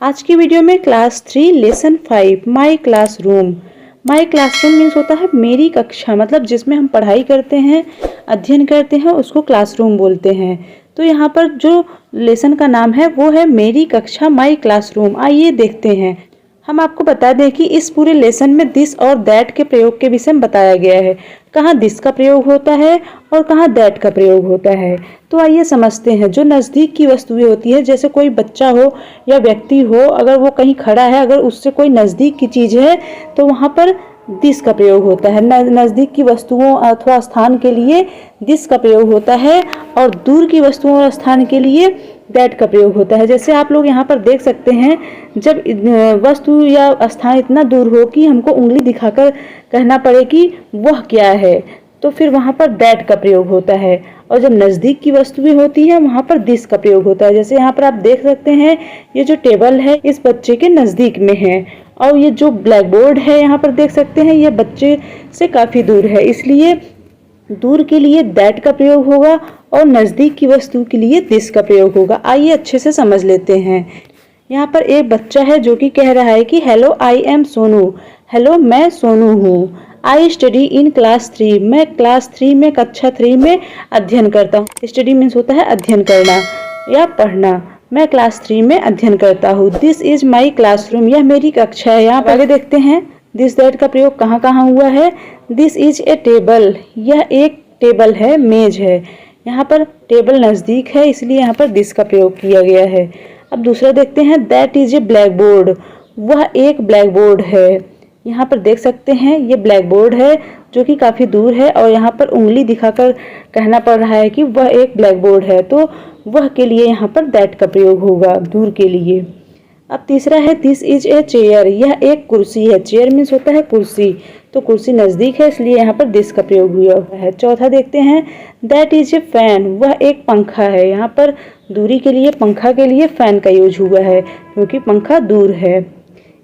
आज की वीडियो में क्लास 3 लेसन 5 माई क्लासरूम। माई क्लासरूम मीन्स होता है मेरी कक्षा, मतलब जिसमें हम पढ़ाई करते हैं, अध्ययन करते हैं, उसको क्लासरूम बोलते हैं। तो यहाँ पर जो लेसन का नाम है वो है मेरी कक्षा, माई क्लासरूम। आइए देखते हैं। हम आपको बता दें कि इस पूरे लेसन में दिस और दैट के प्रयोग के विषय में बताया गया है। कहाँ दिस का प्रयोग होता है और कहाँ दैट का प्रयोग होता है। तो आइए समझते हैं। जो नज़दीक की वस्तुएं होती है, जैसे कोई बच्चा हो या व्यक्ति हो, अगर वो कहीं खड़ा है, अगर उससे कोई नज़दीक की चीज़ है तो वहाँ पर दिस का प्रयोग होता है। नज़दीक की वस्तुओं अथवा स्थान के लिए दिस का प्रयोग होता है और दूर की वस्तुओं और स्थान के लिए दैट का प्रयोग होता है। जैसे आप लोग यहाँ पर देख सकते हैं, जब वस्तु या स्थान इतना दूर हो कि हमको उंगली दिखाकर कहना पड़े कि वह क्या है, तो फिर वहाँ पर दैट का प्रयोग होता है। और जब नज़दीक की वस्तुएं होती हैं वहाँ पर दिस का प्रयोग होता है। जैसे यहाँ पर आप देख सकते हैं, ये जो टेबल है इस बच्चे के नज़दीक में है, और ये जो ब्लैक बोर्ड है यहाँ पर देख सकते हैं, ये बच्चे से काफ़ी दूर है, इसलिए दूर के लिए दैट का प्रयोग होगा और नज़दीक की वस्तु के लिए दिस का प्रयोग होगा। आइए अच्छे से समझ लेते हैं। यहाँ पर एक बच्चा है जो कि कह रहा है कि hello I am Sonu. Hello, मैं सोनू हूँ। I study in class 3। मैं क्लास 3 में, कक्षा 3 में अध्ययन करता हूँ। स्टडी मीन्स होता है अध्ययन करना या पढ़ना। मैं क्लास 3 में अध्ययन करता हूँ। This is my classroom. यह मेरी कक्षा है। यहाँ पर आगे देखते हैं दिस दैट का प्रयोग कहाँ कहाँ हुआ है। This is a table. यह एक टेबल है, मेज है। यहाँ पर टेबल नज़दीक है, इसलिए यहाँ पर दिस का प्रयोग किया गया है। अब दूसरा देखते हैं, that is a black board. वह एक ब्लैक बोर्ड है। यहाँ पर देख सकते हैं ये ब्लैक बोर्ड है जो कि काफ़ी दूर है, और यहाँ पर उंगली दिखाकर कहना पड़ रहा है कि वह एक ब्लैक बोर्ड है, तो वह के लिए यहाँ पर दैट का प्रयोग होगा दूर के लिए। अब तीसरा है, दिस इज ए चेयर। यह एक कुर्सी है। चेयर मीन्स होता है कुर्सी, तो कुर्सी नज़दीक है, इसलिए यहाँ पर दिस का प्रयोग हुआ है। चौथा देखते हैं, दैट इज ए फैन। वह एक पंखा है। यहाँ पर दूरी के लिए, पंखा के लिए फैन का यूज हुआ है क्योंकि पंखा दूर है।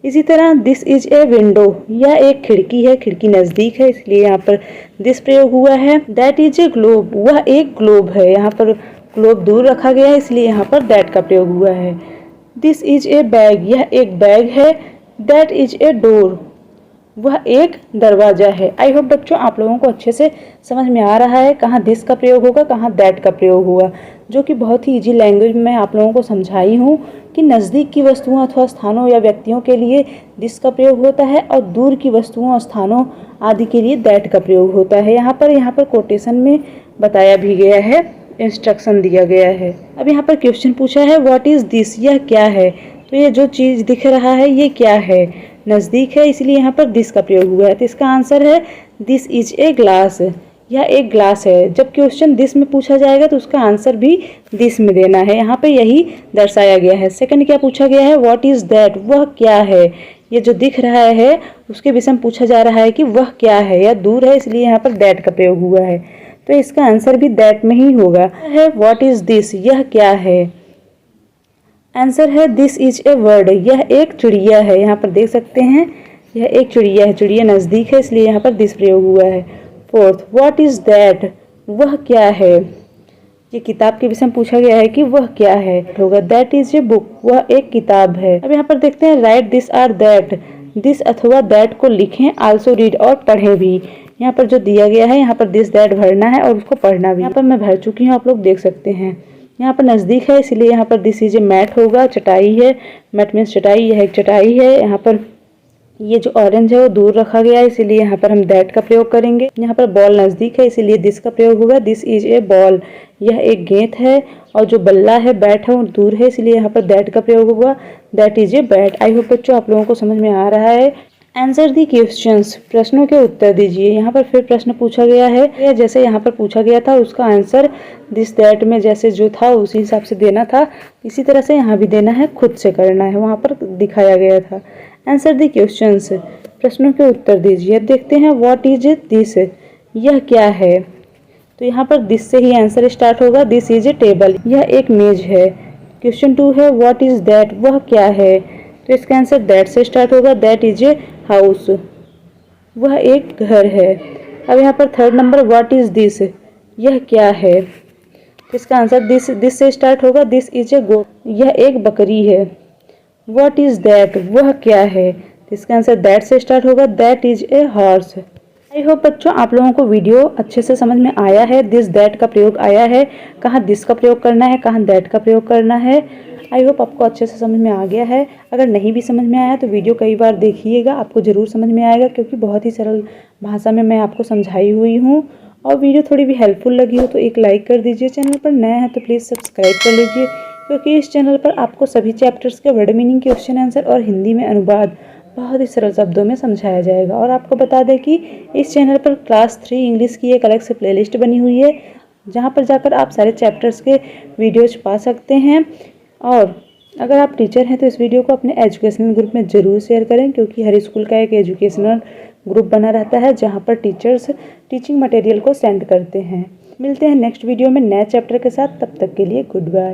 इसी तरह दिस इज ए विंडो। यह एक खिड़की है, खिड़की नज़दीक है, इसलिए यहाँ पर दिस प्रयोग हुआ है। That is a globe. वह एक ग्लोब है। यहाँ पर ग्लोब दूर रखा गया है, इसलिए यहाँ पर दैट का प्रयोग हुआ है। This is a bag. यह एक बैग है। That is a door. वह एक दरवाजा है। आई होप बच्चों आप लोगों को अच्छे से समझ में आ रहा है कहाँ दिस का प्रयोग होगा, कहाँ दैट का प्रयोग होगा, जो कि बहुत ही इजी लैंग्वेज में आप लोगों को समझाई हूँ कि नज़दीक की वस्तुओं अथवा स्थानों या व्यक्तियों के लिए दिस का प्रयोग होता है और दूर की वस्तुओं और स्थानों आदि के लिए दैट का प्रयोग होता है। यहाँ पर कोटेशन में बताया भी गया है, इंस्ट्रक्शन दिया गया है। अब यहाँ पर क्वेश्चन पूछा है, व्हाट इज दिस। यह क्या है। तो ये जो चीज़ दिख रहा है ये क्या है, नज़दीक है, इसलिए यहाँ पर दिस का प्रयोग हुआ है। तो इसका आंसर है दिस इज ए ग्लास। यह एक ग्लास है। जब क्वेश्चन दिस में पूछा जाएगा तो उसका आंसर भी दिस में देना है। यहाँ पे यही दर्शाया गया है। सेकंड क्या पूछा गया है, व्हाट इज दैट। वह क्या है। ये जो दिख रहा है उसके विषय में पूछा जा रहा है कि वह क्या है, या दूर है, इसलिए यहाँ पर दैट का प्रयोग हुआ है। तो इसका आंसर भी दैट में ही होगा। है व्हाट इज दिस। यह क्या है। आंसर है दिस इज ए बर्ड। यह एक चिड़िया है। यहाँ पर देख सकते हैं यह एक चिड़िया है। चिड़िया नज़दीक है, इसलिए यहाँ पर दिस प्रयोग हुआ है। Fourth, what is that. वह क्या है। ये किताब के विषय में पूछा गया है कि वह क्या है, होगा दैट इज ए बुक। वह एक किताब है। अब यहाँ पर देखते हैं, write this or that. This अथवा दैट को लिखें, आल्सो रीड और पढ़ें भी। यहाँ पर जो दिया गया है, यहाँ पर दिस दैट भरना है और उसको पढ़ना भी। यहाँ पर मैं भर चुकी हूँ, आप लोग देख सकते हैं। यहाँ पर नज़दीक है, इसलिए यहाँ पर दिस इज ए मैट होगा। चटाई है, मैट मीन्स चटाई, यह एक चटाई है। यहाँ पर ये जो ऑरेंज है वो दूर रखा गया है, इसीलिए यहाँ पर हम दैट का प्रयोग करेंगे। यहाँ पर बॉल नज़दीक है, इसीलिए दिस का प्रयोग होगा। This is a ball. यह एक गेंद है, और जो बल्ला है, बैट है, वो दूर है, इसलिए यहाँ पर दैट का प्रयोग होगा। That is a bat. I hope बच्चों आप लोगों को समझ में आ रहा है। Answer the questions. प्रश्नों के उत्तर दीजिए। यहाँ पर फिर प्रश्न पूछा गया है, जैसे यहाँ पर पूछा गया था उसका आंसर दिस दैट में जैसे जो था उसी हिसाब से देना था, इसी तरह से यहाँ भी देना है, खुद से करना है, वहाँ पर दिखाया गया था। Answer the questions. प्रश्नों के उत्तर दीजिए। अब देखते हैं, व्हाट इज दिस। यह क्या है। तो यहाँ पर दिस से ही आंसर स्टार्ट होगा। This is a table. यह एक मेज है। क्वेश्चन 2 है, व्हाट इज दैट। वह क्या है। तो इसका आंसर दैट से स्टार्ट होगा। That is a house. वह एक घर है। अब यहाँ पर third number, what is this. यह क्या है। तो इसका आंसर दिस से स्टार्ट होगा। दिस इज ए गोट। यह एक बकरी है। व्हाट इज दैट, वह क्या है। तो इसका आंसर दैट से स्टार्ट होगा, that is a horse. I hope बच्चों आप लोगों को वीडियो अच्छे से समझ में आया है। दिस दैट का प्रयोग आया है, कहाँ दिस का प्रयोग करना है, कहाँ दैट का प्रयोग करना है। आई होप आपको अच्छे से समझ में आ गया है। अगर नहीं भी समझ में आया तो वीडियो कई बार देखिएगा, आपको ज़रूर समझ में आएगा, क्योंकि बहुत ही सरल भाषा में मैं आपको समझाई हुई हूँ। और वीडियो थोड़ी भी हेल्पफुल लगी हो तो एक लाइक कर दीजिए। चैनल पर नया है तो प्लीज़ सब्सक्राइब कर लीजिए, क्योंकि इस चैनल पर आपको सभी चैप्टर्स के वर्ड मीनिंग, क्वेश्चन आंसर और हिंदी में अनुवाद बहुत ही सरल शब्दों में समझाया जाएगा। और आपको बता दें कि इस चैनल पर क्लास 3 इंग्लिश की एक अलग से प्लेलिस्ट बनी हुई है, जहाँ पर जाकर आप सारे चैप्टर्स के वीडियोज पा सकते हैं। और अगर आप टीचर हैं तो इस वीडियो को अपने एजुकेशनल ग्रुप में ज़रूर शेयर करें, क्योंकि हर स्कूल का एक एजुकेशनल ग्रुप बना रहता है जहाँ पर टीचर्स टीचिंग मटेरियल को सेंड करते हैं। मिलते हैं नेक्स्ट वीडियो में नए चैप्टर के साथ, तब तक के लिए गुड बाय।